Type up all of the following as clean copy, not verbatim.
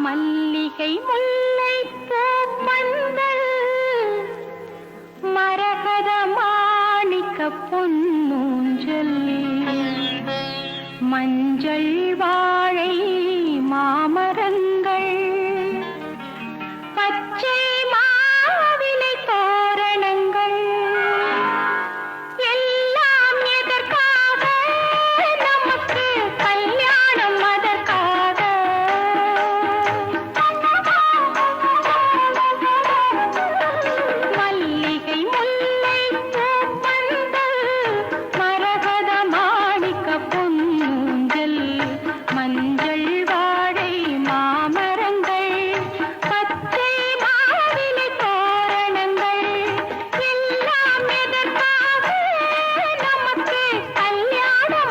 மல்லிகை முல்லை பூப்பந்தல் மரகத மாணிக்க பொன்னூஞ்சல் மஞ்சள் வாழை மாமரங்கள் பச்சை மாவிலை தோரணங்கள் எல்லாம் எதற்காக நமக்கு கல்யாணம் அதற்காக மல்லிகை முல்லை பூப்பந்தல் மரகத மாணிக்க பொன்னூஞ்சல் மஞ்சள் வாழை மாமரங்கள் பச்சை மாவிலை தோரணங்கள் எல்லாம் எதற்காக நமக்கு கல்யாணம்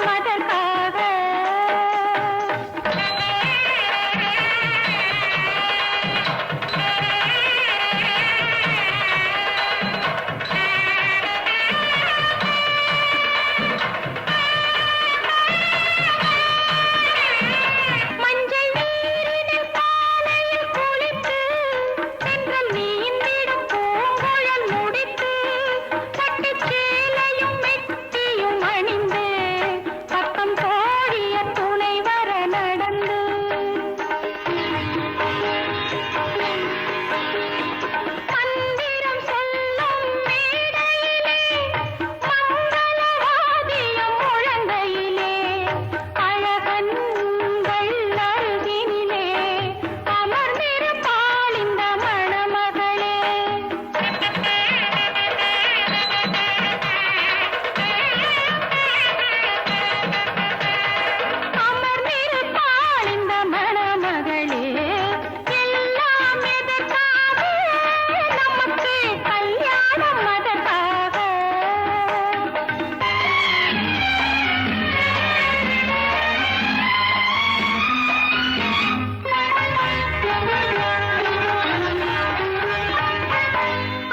அதற்காக மஞ்சள் நீரினில் காலையில் குளித்து சென்றல் நீந்திடும் பூங்குழல் முடித்து பட்டுச் சேலையும் மெட்டியும் அணிந்து பக்கம் தோழிய துணை வர நடந்து மந்திரம் சொல்லும் மேடையிலே மங்களவாதியம் முழங்கையிலே அழகன்கள் அருகினிலே அமர்ந்திருப்பாள் இந்த மணமகளே அமர்ந்திருப்பாள் இந்த மணமகளே எல்லாம் எதற்காக நமக்கு கல்யாணம் அதற்காக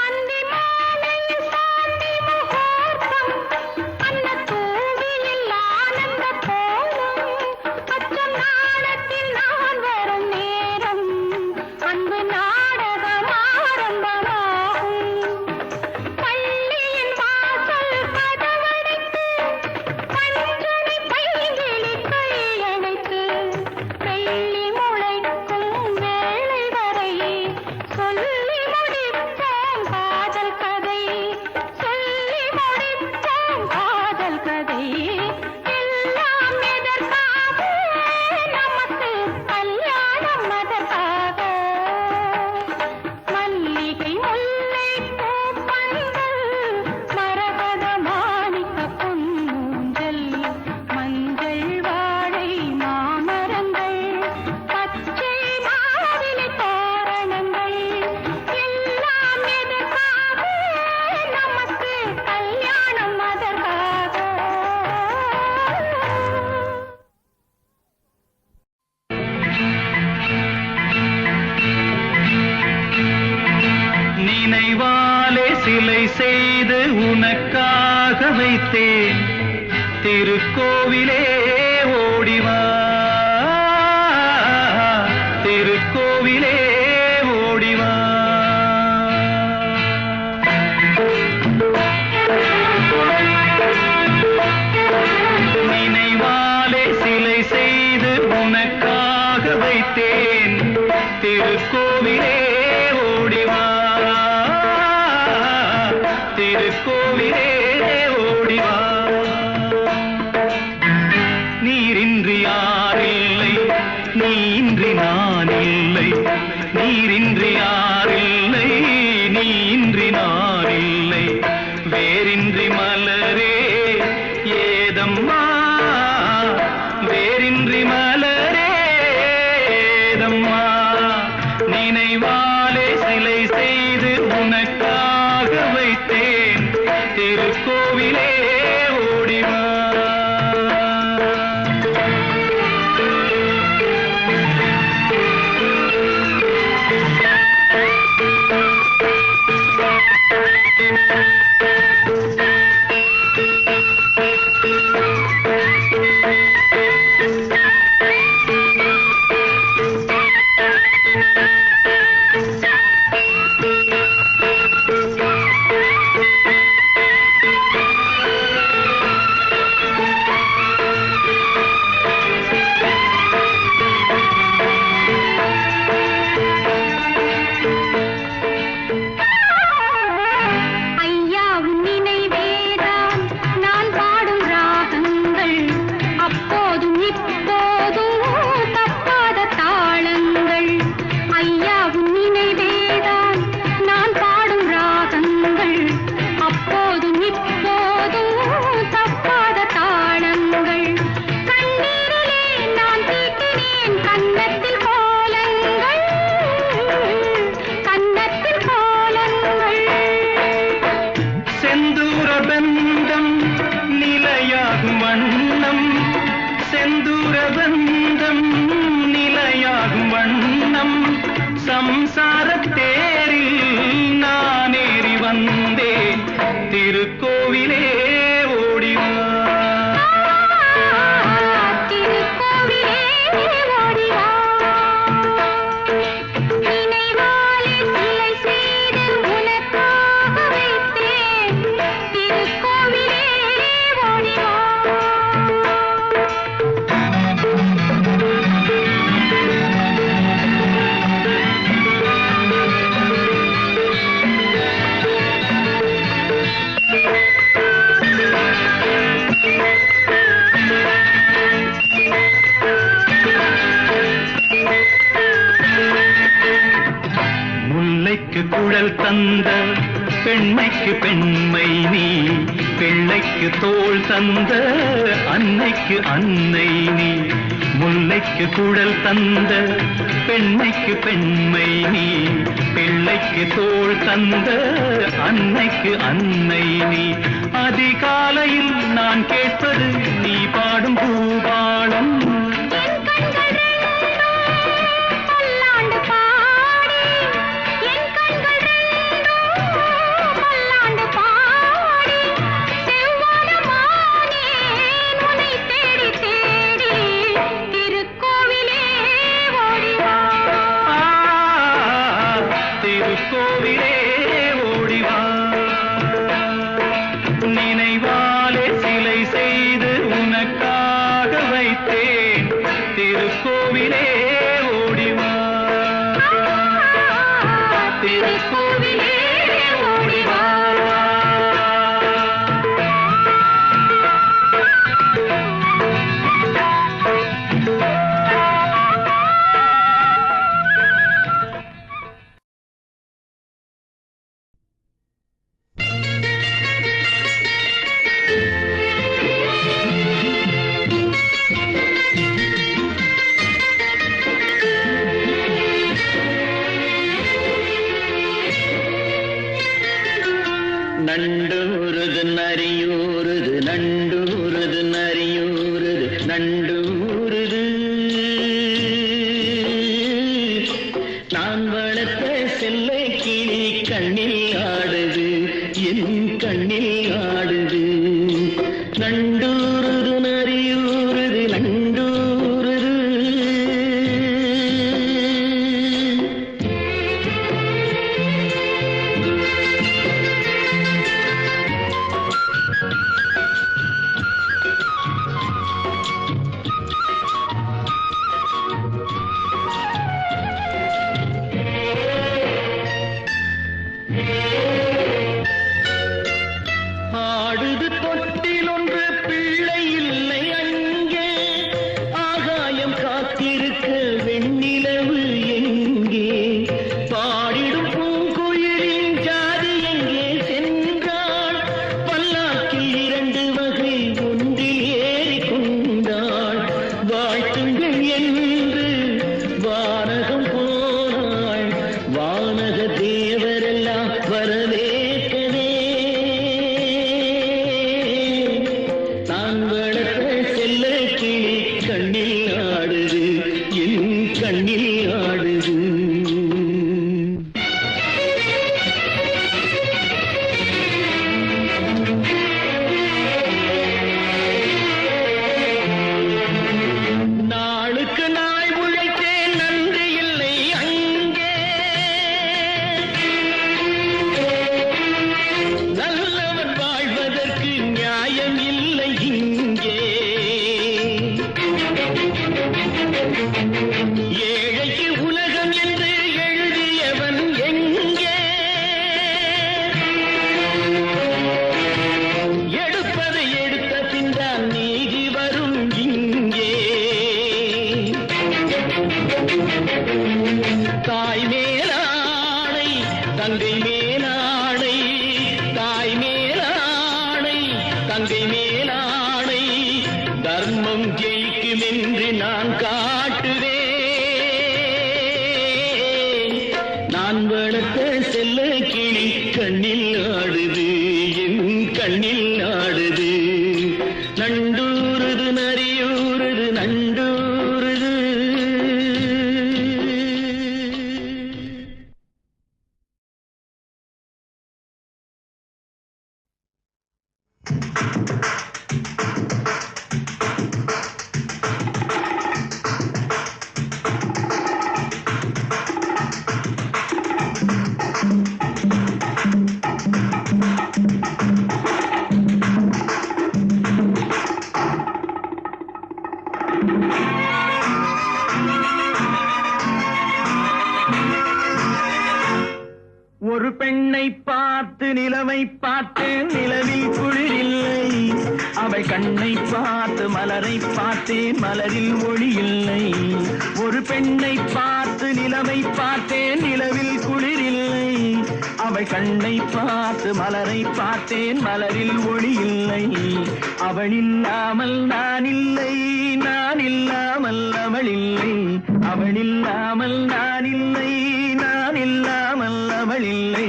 அந்தி மாலையில் சாந்தி முகூர்த்தம் அன்னத்தூவிலில் ஆனந்த கோலம் அச்சம் நாடத்தில் நான் வரும் நேரம் அன்பு நாடகம் ஆரம்பமாகும் பள்ளியின் வாசல் கதவடைத்து பஞ்சனை பைங்கிளி கையணைத்து வெள்ளி முளைக்கும் வேளை வரை சொல்லி முடிப்போம் காதல் கதை சொல்லி முடிப்போம் காதல் கதை எல்லாம் எதற்காக நமக்கு கல்யாணம் அதற்காக மல்லிகை முல்லை பூப்பந்தல் மரகத மாணிக்க பொன்னூஞ்சல் மஞ்சள் வாழை மாமரங்கள் பச்சை மாவிலை தோரணங்கள் எல்லாம் எதற்காக நமக்கு கல்யாணம் அதற்காக நினைவாலே சிலை செய்து உனக்காக வைத்தேன் திருக்கோவிலே ஓடிவா திருக்கோவிலே ஓடிவா நினைவாலே சிலை செய்து உனக்காக வைத்தேன் திருக்கோவிலே ஓடிவா திருக்கோவிலே ஓடிவா நீரின்றி யாரில்லை நீயின்றி நான் இல்லை நீரின்றி யாரில்லை நீயின்றி நான் இல்லை வேரின்றி மலரே ஏதம்மா வேரின்றி மலரே ஏதம்மா நினைவாலே சிலை செய்து உனக்காக வைத்தேன் திருக்கோவிலே ஓடிவா குழல் தந்த பெண்மைக்கு பெண்மை நீ, பிள்ளைக்கு தோள் தந்த அன்னைக்கு அன்னை நீ. முல்லைக்கு குழல் தந்த பெண்மைக்கு பெண்மை நீ, பிள்ளைக்கு தோள் தந்த அன்னைக்கு அன்னை நீ. அதிகாலையில் நான் கேட்பது நீ பாடும் பூபாளம். திருக்கோவிலே ஓடிவா, நினைவாலே சிலை செய்து உனக்காக வைத்தேன். திருக்கோவிலே ஓடிவா, திருக்கோவிலே ஓடிவா. நண்டூருது நரியூருது, நண்டூருது நரியூருது, நண்டூருது. நான் வளர்த்த செல்ல கிளி கண்ணில் ஆடுது, என் கண்ணில் ஆடுது. நண்டூருது நரியூருது, நண்டூருது. ஆடுது தொட்டில் ஒன்று பிள்ளை இல்லை அங்கே, ஆகாயம் காத்திருக்க வெண்ணிலவு எங்கே, பாடிடும் பூங்குயிலின் ஜாதி எங்கே சென்றாள், பல்லாக்கில் 2 வகை ஒன்றில் ஏறி கொண்டாள், வாழ்த்துங்கள் என்று வானகம் போனாள், வானக தேவரெல்லாம் வரவேற்கவே. நான் வளர்த்த செல்ல கிளி கண்ணில் ஆடுது, என் கண்ணில் ஆடுது. நாளுக்கு நாள் உழைத்தேன், நன்றி இல்லை அங்கே, நல்லவன் வாழ்வதற்கு நியாயம் இல்லை இங்கே. ஏழைக்கு உலகம் என்று எழுதியவன் எங்கே, எடுப்பதை எடுத்த பின்தான் நீதி வரும் இங்கே. தாய் மேலாடை தங்கை மேலாடை, தாய் மேலாடை தங்கை மேலாடை, தர்மம் ஜெயிக்கும் என்று நான் காட்டுவேன். நான் வளர்த்த செல்ல கிளி கண்ணில் ஆடுது, என் கண்ணில் ஆடுது. நண்டூருது நரியூருது, நண்டூருது. ஒரு பெண்ணை பார்த்து நிலவை பார்த்தேன், நிலவில் குளிரில்லை. அவள் கண்ணை பார்த்து மலரை பார்த்தேன், மலரில் ஒளி இல்லை. ஒரு பெண்ணை பார்த்து நிலவை பார்த்தேன், நிலவில் குளிரில்லை. அவள் கண்ணை பார்த்து மலரை பார்த்தேன், மலரில் ஒளி இல்லை. அவள் இல்லாமல் நான் இல்லை, நான் இல்லாமல் அவள் இல்லை. அவள் இல்லாமல் நான் இல்லை, நான் இல்லாமல் அவள் இல்லை.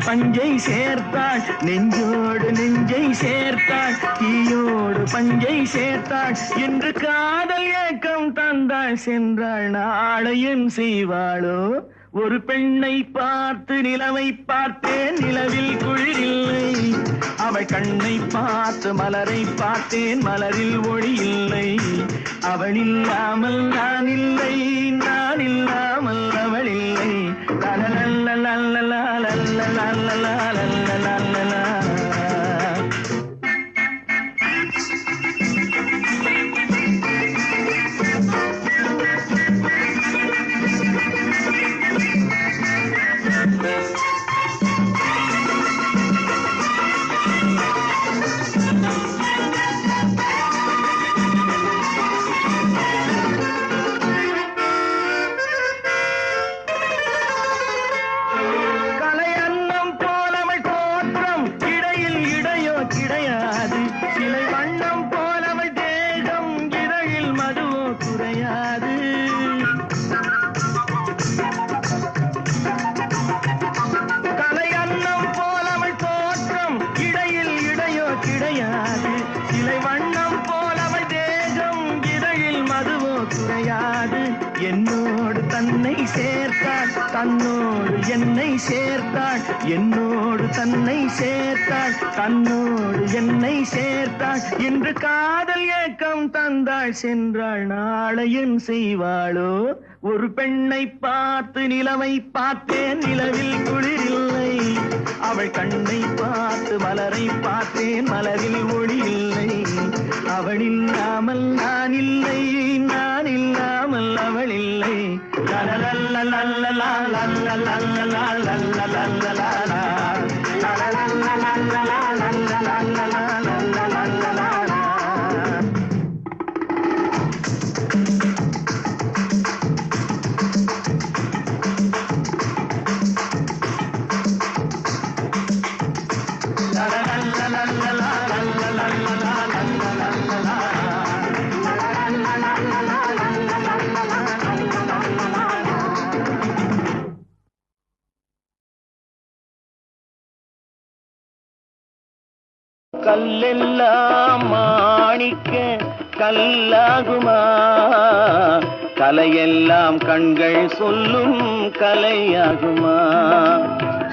பஞ்சை சேர்த்தாள், நெஞ்சோடு நெஞ்சை சேர்த்தாள், தீயோடு பஞ்சை சேர்த்தாள். இன்று காதல் ஏக்கம் தந்தாள், சென்றாள், நாளையும் செய்வாளோ? ஒரு பெண்ணை பார்த்து நிலவை பார்த்தேன், நிலவில் குளிரில்லை. அவள் கண்ணை பார்த்து மலரை பார்த்தேன், மலரில் ஒளி இல்லை. அவள் இல்லாமல் நான் இல்லை, நான் இல்லாமல் அவள் இல்லை. என்னோடு தன்னை சேர்த்தாள், தன்னோடு என்னை சேர்த்தாள். என்னோடு தன்னை சேர்த்தாள், தன்னோடு என்னை சேர்த்தாள். இன்று காதல் ஏக்கம் தந்தாள், சென்றாள், நாளையும் செய்வாளோ? ஒரு பெண்ணை பார்த்து நிலவை பார்த்தேன், நிலவில் குளிரில்லை. அவள் கண்ணை பார்த்து மலரை பார்த்தேன், மலரில் ஒளி இல்லை. அவள் இல்லாமல் நான் இல்லை, நான் இல்லாமல் அவள் இல்லை. கல்லெல்லாம் மாணிக்க கல்லாகுமா? கலையெல்லாம் கண்கள் சொல்லும் கலையாகுமா?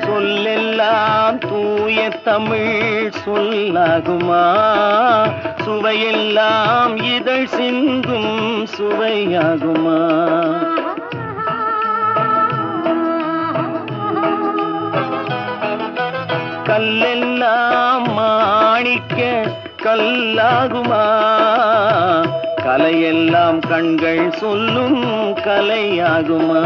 சொல்லெல்லாம் தூய தமிழ் சொல்லாகுமா? சுவையெல்லாம் இதழ் சிந்தும் சுவையாகுமா? கல்லெல்லாம் மாணிக்க கல்லாகுமா? கலையெல்லாம் கண்கள் சொல்லும் கலையாகுமா?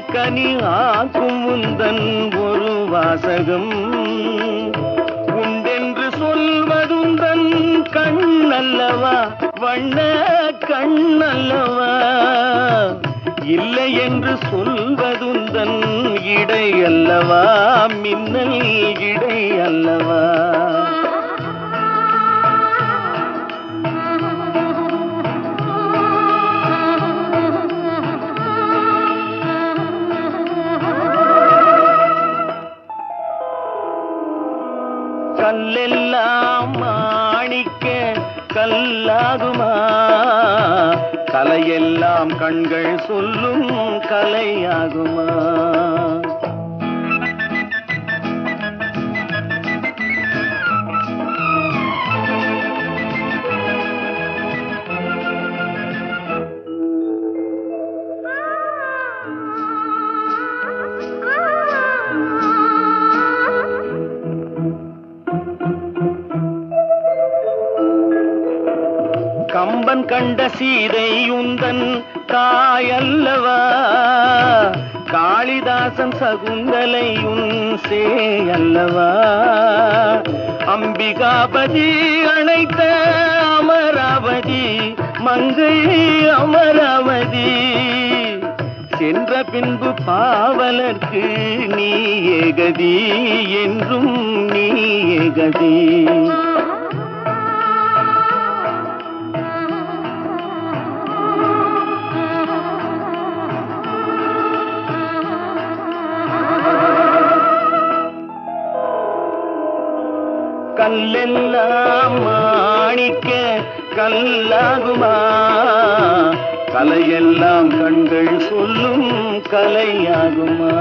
கனி ஆக்கும் உந்தன் ஒரு வாசகம் உண்டென்று சொல்வதுந்தன் கண்ணல்லவா வண்ண கண்ணல்லவா இல்லை என்று சொல்வதுந்தன் இடை அல்லவா மின்னல் இடை அல்லவா கல்லெல்லாம் மாணிக்க கல்லாகுமா கலையெல்லாம் கண்கள் சொல்லும் கலையாகுமா கம்பன் கண்ட சீதை உந்தன் தாயல்லவா காளிதாசன் சகுந்தலையுன் சேயல்லவா அம்பிகாபதி அணைத்த அமராவதி மங்கை அமராவதி சென்ற பின்பு பாவலர்க்கு நீ ஏகதி என்றும் நீ ஏகதி கல்லெல்லாம் மாணிக்க கல்லாகுமா கலையெல்லாம் கண்கள் சொல்லும் கலையாகுமா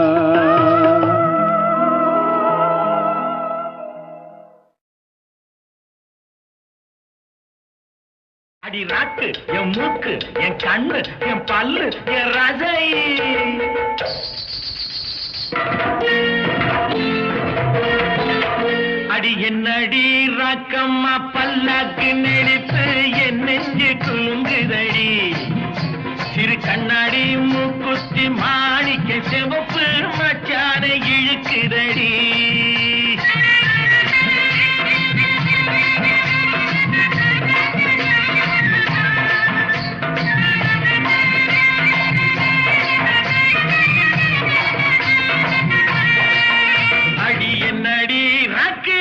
அடி ராக்கு என் மூக்கு என் கண்ணு என் பல்லு என் ரசை அடி என்னடி ராக்கம்மா பல்லாக்கு நெளித்து என் நெஞ்சு குலுங்குதடி சிறு கண்ணாடி மூக்குத்தி மாணிக்க சிவப்பு மச்சான இழுக்குதடி அடி என்னடி ராக்கு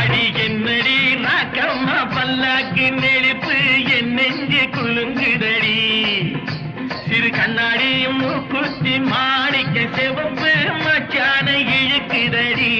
அடி என்னடி ராக்கம்மா பல்லாக்கு நெளிப்பு என் நெஞ்சு குலுங்குதடி சிறு கண்ணாடி மூக்குத்தி மாணிக்க சிவப்பு மச்சான இழுக்குதடி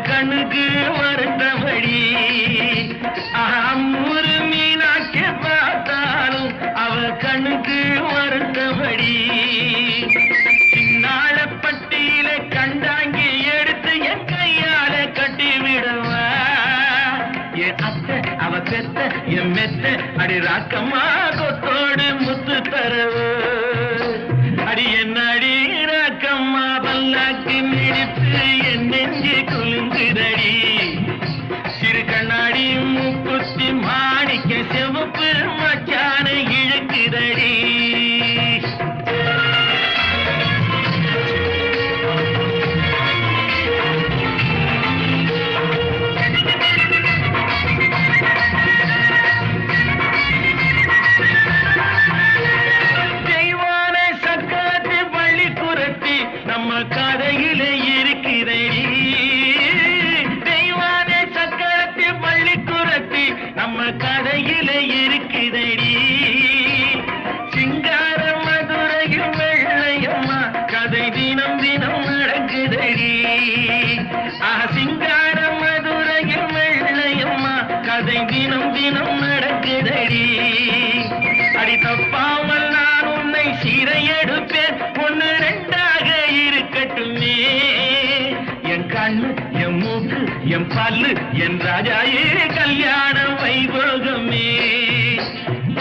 கண்ணுக்கு வருத்தபடி அம்மூரு மீனாட்சி பார்த்தாலும் அவ கண்ணுக்கு வருத்தபடி சின்னாள பட்டியில கண்டாங்கி எடுத்து என் கையால கட்டி விடவா என் அத்தை அவ பெத்த என் மெத்த அடி ராக்கம்மா கொத்தோடு முத்து தரவு அடி என்னடி ராக்கம்மா பல்லாக்கு நெடிப்பு என் நெஞ்சு குலுங்குதடி சிறு கண்ணாடி மூக்குத்தி மாணிக்க சிவப்பு மச்சான இழுக்குதடி நம்ம கதையில இருக்கிறடி தெய்வானே சக்கரத்தி பள்ளிக்குரத்தி நம்ம கதையில இருக்கிறடி சிங்கார மதுரையில் வெள்ளையம்மா கதை தினம் தினம் நடக்குதடி சிங்கார மதுரையில் வெள்ளையம்மா கதை தினம் தினம் நடக்குதடி அடி தப்பு என் பல்லு என் ராஜாயே கல்யாண வைபோகமே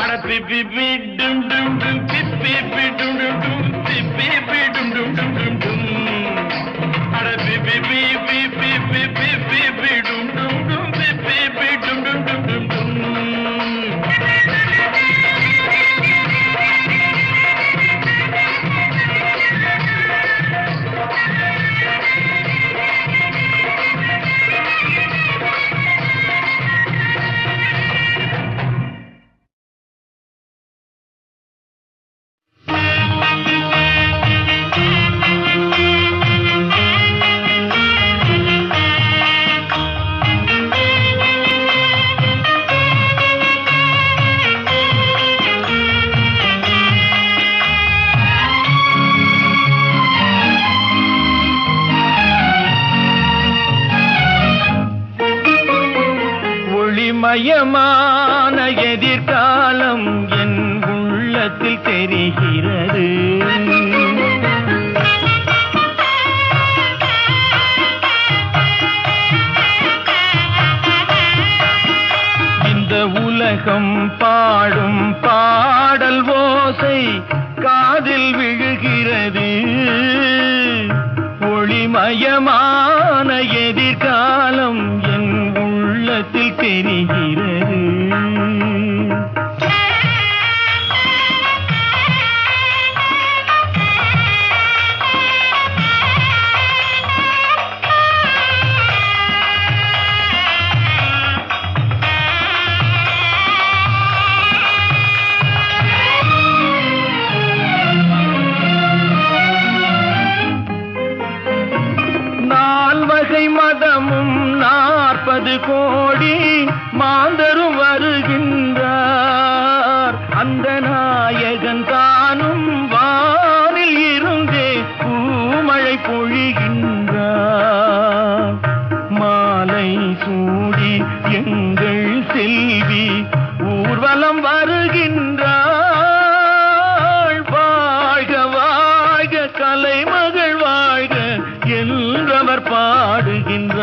அட பிப்பி டும் டும் டும் பிப்பி டும் டும் டும் பிப்பி டும் டும் டும் டும் டும் அட பிப்பி பிப்பி பிப்பி பிப்பி டும் டும் டும் பிப்பி டும் டும் டும் டும் டும் மயமான எதிர்காலம் என் உள்ளத்தில் தெரிகிறது இந்த உலகம் பாடும் பாடல் ஓசை காதில் விழுகிறது ஒளிமயமான எதிர்காலம் என் உள்ளத்தில் தெரிகிறது மதமும் 40 கோடி மாந்தரும் வருகின்றார் அந்த நாயகன் தானும் வானில் இருந்தே பூமழை பொழிகின்றார் மாலை சூடி எங்கள் செல்வி ஊர்வலம் வருகின்றார் வாழ்க வாழ்க கலைமகள் வாழ்க என்றவர் பாடுகின்றார்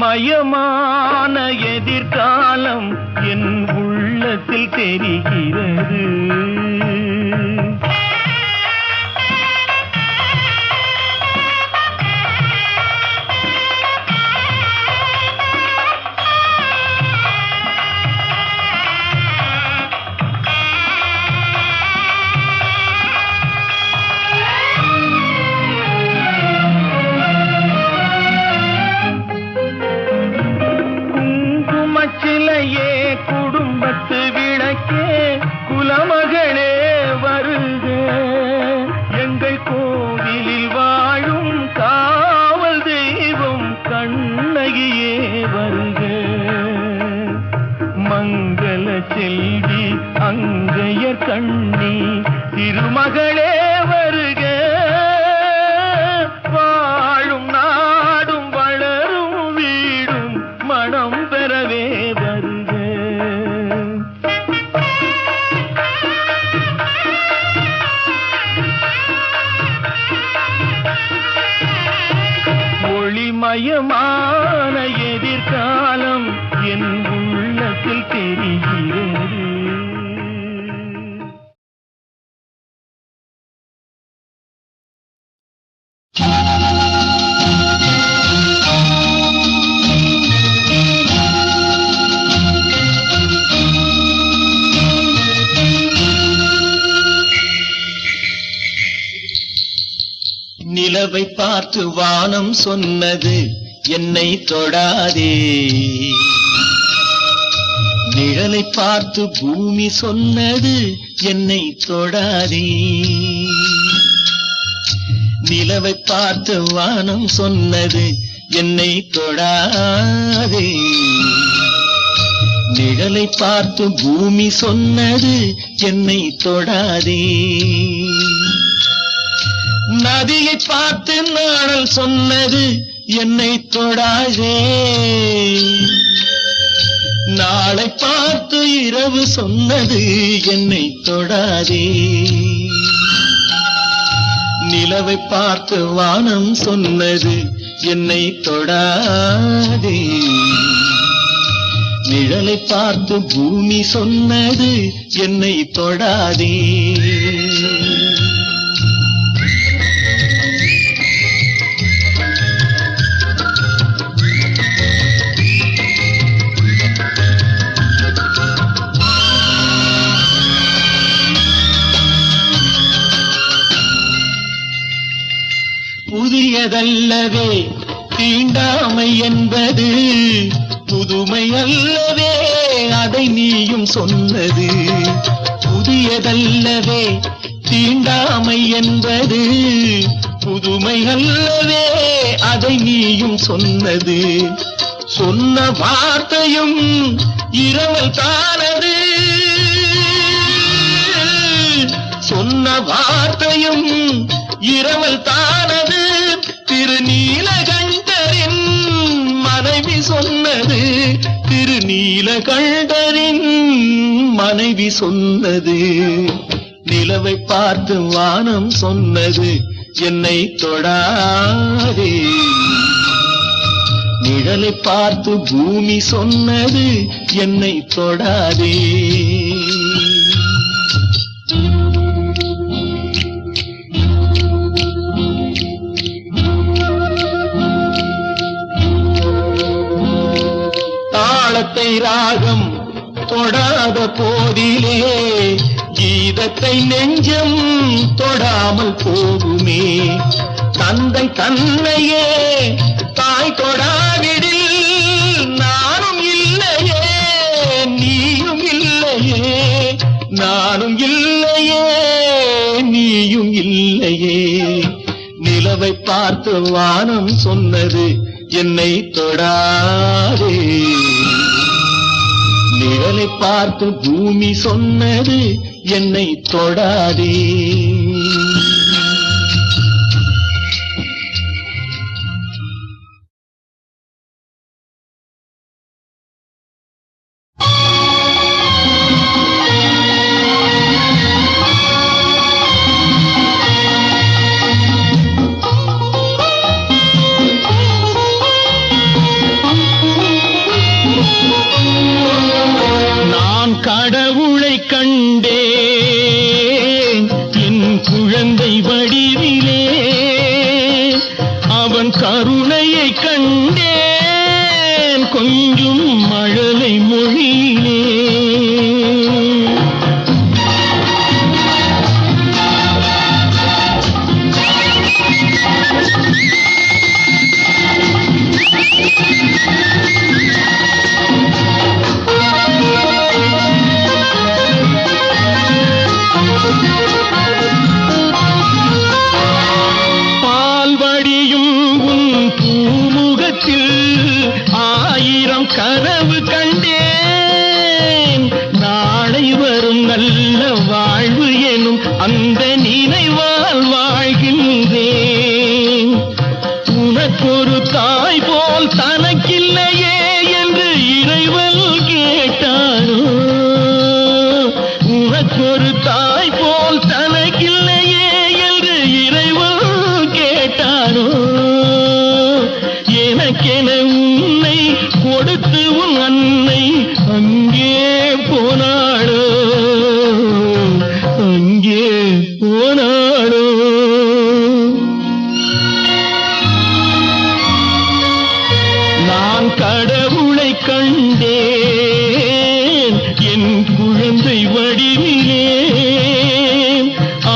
ஒளிமயமான எதிர்காலம் என் உள்ளத்தில் தெரிகிறது குடும்பத்து விளக்கே குலமகளே வருக எங்கள் கோவிலில் வாழும் காவல் தெய்வம் கண்ணகியே வருக மங்கள செல்வி அங்கையர் கண்ணி திருமகளே வருக வாழும் நாடும் வளரும் வீடும் மனம் பெறவே வருக ஒளிமயமான எதிர்காலம் என் உள்ளத்தில் தெரிகிறது நிலவை பார்த்து வானம் சொன்னது என்னை தொடாதே நிழலை பார்த்து பூமி சொன்னது என்னை தொடாதே நிலவை பார்த்து வானம் சொன்னது என்னை தொடாதே நிழலை பார்த்து பூமி சொன்னது என்னை தொடாதே நதியை பார்த்து நாடல் சொன்னது என்னை தொடாதே நாளை பார்த்து இரவு சொன்னது என்னை தொடாதே, நிலவை பார்த்து வானம் சொன்னது என்னை தொடாதே, நிழலை பார்த்து பூமி சொன்னது என்னை தொடாதே. புதியதல்லவே தீண்டாமை என்பது, புதுமை அல்லவே அதை நீயும் சொன்னது. புதியதல்லவே தீண்டாமை என்பது, புதுமை அல்லவே அதை நீயும் சொன்னது. சொன்ன வார்த்தையும் இரவல் தானது, சொன்ன வார்த்தையும் இரவல் தானது. திருநீலகண்டரின் மனைவி சொன்னது, திருநீலகண்டரின் மனைவி சொன்னது. நிலவை பார்த்து வானம் சொன்னது என்னை தொடாதே, நிழலை பார்த்து பூமி சொன்னது என்னை தொடாதே. தாளத்தை ராகம் தொடாத போதிலே கீதத்தை நெஞ்சம் தொடாமல் போகுமே. தந்தை தன்னையே தாய் தொடாவிடில் நானும் இல்லையே, நீயும் இல்லையே, நானும் இல்லையே, நீயும் இல்லையே. நிலவை பார்த்து வானம் சொன்னது என்னை தொடாதே, நிழலை பார்த்து பூமி சொன்னது என்னை தொடாதே. கடவுளை கண்டேன் என் குழந்தை வடிவிலே, அவன் கருணையை கண்டேன் கொஞ்சம் மழலை மொழியிலே. கனவு கண்டேன் நாளை வரும் நல்ல வாழ்வு எனும் அந்த நினைவால் வாழ்கின்றேன். உனக்கொரு தாய் போல் தனக்கில்லையே என்று இறைவன் கேட்டானோ, உனக்கொரு தாய் போல் தனக்கில்லையே என்று இறைவன் கேட்டானோ. எனக்கென உன்னை கொடுத்து உன் அன்னை அங்கே போனாளோ, அங்கே போனாளோ. நான் கடவுளை கண்டேன் என் குழந்தை வடிவிலே,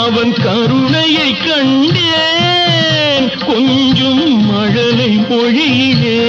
அவன் கருணையை கண்டேன் கொஞ்சம் மழலை மொழியிலே.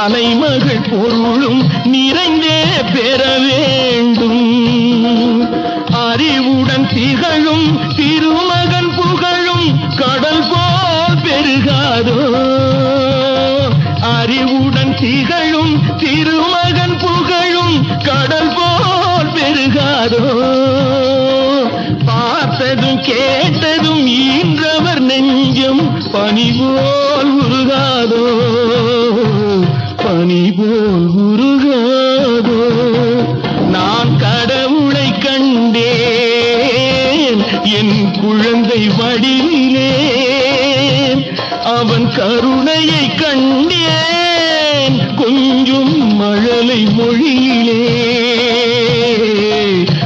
தலைமகள் பொருளும் நிறைந்தே பெற வேண்டும். அறிவுடன் திகழும் திருமகன் புகழும் கடல் போல் பெருகாதோ. அறிவுடன் திகழும் திருமகன் புகழும் கடல் போல் பெருகாதோ. பார்த்ததும் கேட்டதும் ஈன்றவர் நெஞ்சம் பனி போல் உருகாதோ. பனி போல் உருகாதோ. நான் கடவுளை கண்டேன் என் குழந்தை வடிவிலே. அவன் கருணையை கண்டேன் கொஞ்சம் மழலை மொழியிலே.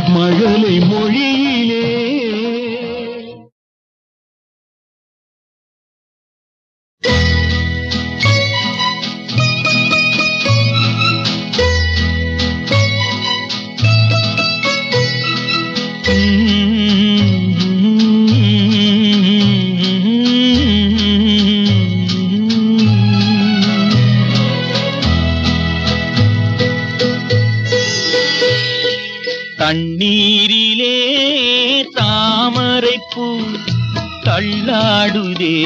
மழலை மொழியிலே. தண்ணீரிலே தாமரைப்பூ தள்ளாடுதே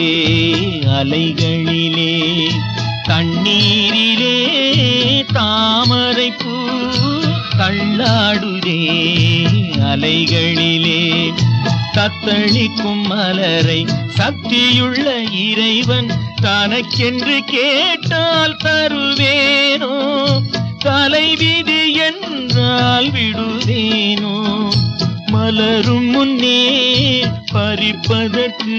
அலைகளிலே. தண்ணீரிலே தாமரைப்பூ தள்ளாடுதே அலைகளிலே. தத்தளிக்கும் மலரை சக்தியுள்ள இறைவன் தனக்கென்று கேட்டால் தருவேனோ. தலைவிதி என்றால் விடுவேனோ. மலரும் முன்னே பறிப்பதற்கு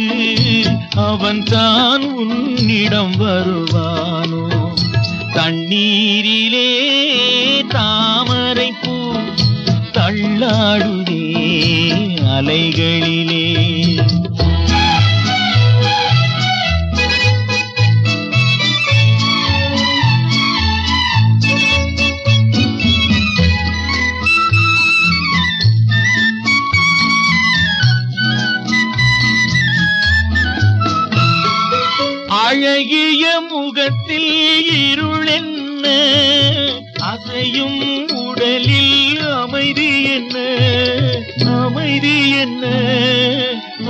அவன் தான் உன்னிடம் வருவானோ. தண்ணீரிலே தாமரைப்பூ தள்ளாடுதே அலைகளிலே. அழகிய முகத்தில் இருள் என்ன, அசையும் உடலில் அமைதி என்ன. அமைதி என்ன,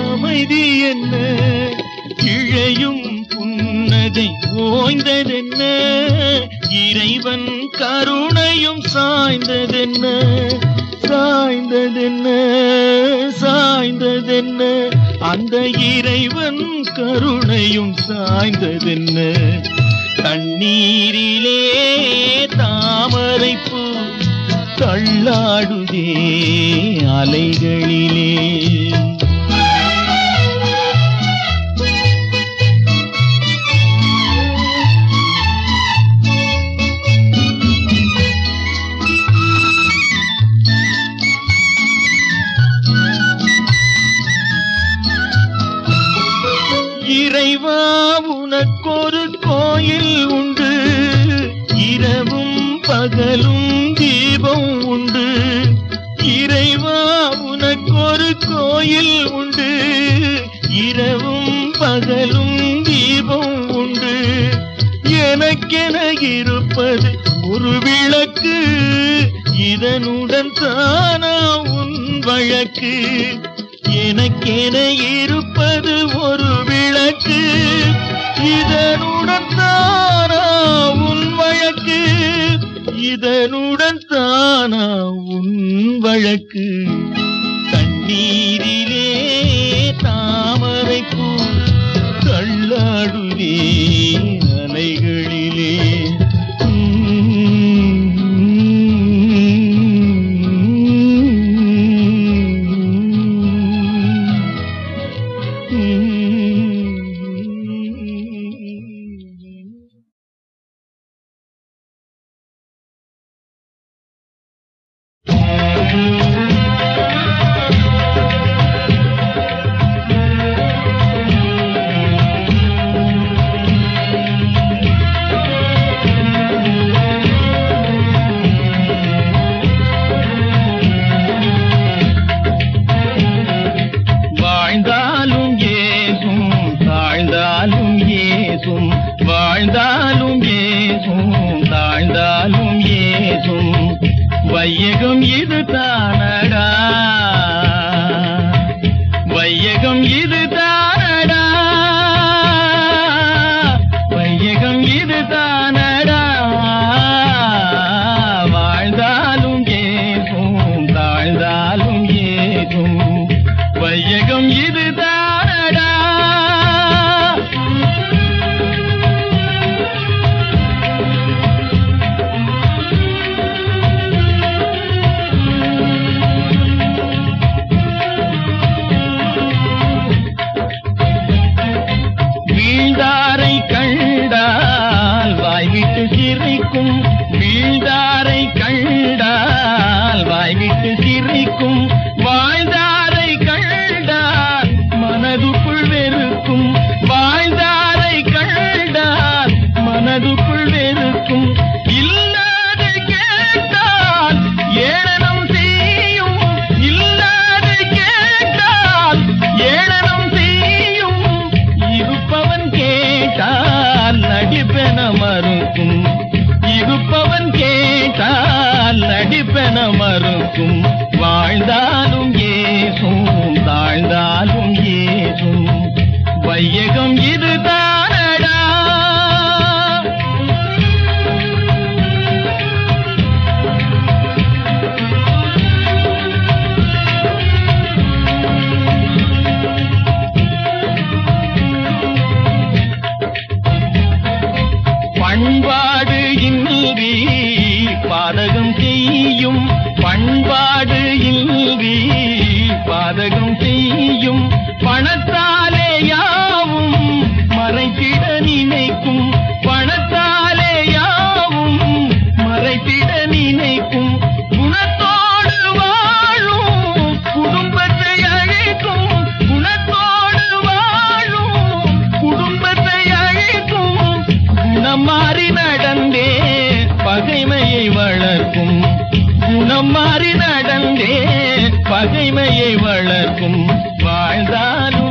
அமைதி என்ன. இழையும் புன்னகை ஓய்ந்ததென்ன, இறைவன் கருணையும் சாய்ந்ததென்ன. சாய்ந்ததென்ன, சாய்ந்ததென்ன. அந்த இறைவன் கருணையும் சாய்ந்ததென்ன. தண்ணீரிலே தாமரைப்பூ தள்ளாடுதே அலைகளிலே. இறைவா உனக்கொரு கோயில் உண்டு, இரவும் பகலும் தீபம் உண்டு. இறைவா உனக்கொரு கோயில் உண்டு, இரவும் பகலும் தீபம் உண்டு. எனக்கென இருப்பது ஒரு விளக்கு, இதனுடன் தானா உன் வழக்கு. எனக்கென இருப்பது ஒரு விளக்கு, இதனுடன் தானா உன் வழக்கு. இதனுடன் தானா உன் வழக்கு. தண்ணீரிலே தாமரைப்பூ தள்ளாடுதே அலைகளிலே. தானடா வையகம் இது தானடா வையகம் இது தானடா வாழ்ந்தாலும் ஏகும் தாழ்ந்தாலும் ஏகும் வையகம் இது தானடா வீழ்ந்தாரை கண்டால் வாய்விட்டு சிரிக்கும் வீழ்ந்தாரை கண்டால் வாய்விட்டு சிரிக்கும் வாழ்ந்தாரை கண்டால் மனதுக்குள் வெறுக்கும் வாழ்ந்தாரை கண்டால் மனதுக்குள் வெறுக்கும் இல்லாது கேட்டால் ஏளனம் செய்யும் இல்லாது கேட்டால் ஏளனம் செய்யும் இருப்பவன் கேட்டால் நடிப்பென மறுக்கும் இருப்பவன் கேட்டால் நடிப்பென மறுக்கும் வாழ்ந்தாலும் ஏசும் தாழ்ந்தாலும் ஏசும் வையகம் இது தானடா பண்பாடு இன்றி பாதகம் செய்யும் பண்பாடு இன்றி பாதகம் செய்யும் பணத்தாலே யாவும் மறைத்திட நினைக்கும் பணத்தாலே யாவும் மறைத்திட நினைக்கும் குணத்தோடு வாழும் குடும்பத்தை அழிக்கும் குணத்தோடு வாழும் குடும்பத்தை அழிக்கும் குணம் மாறி நடந்தே பகைமையை வளர்க்கும் குணம் மாறி நடந்தே பகைமையை வளர்க்கும் வாழ்ந்தாலும்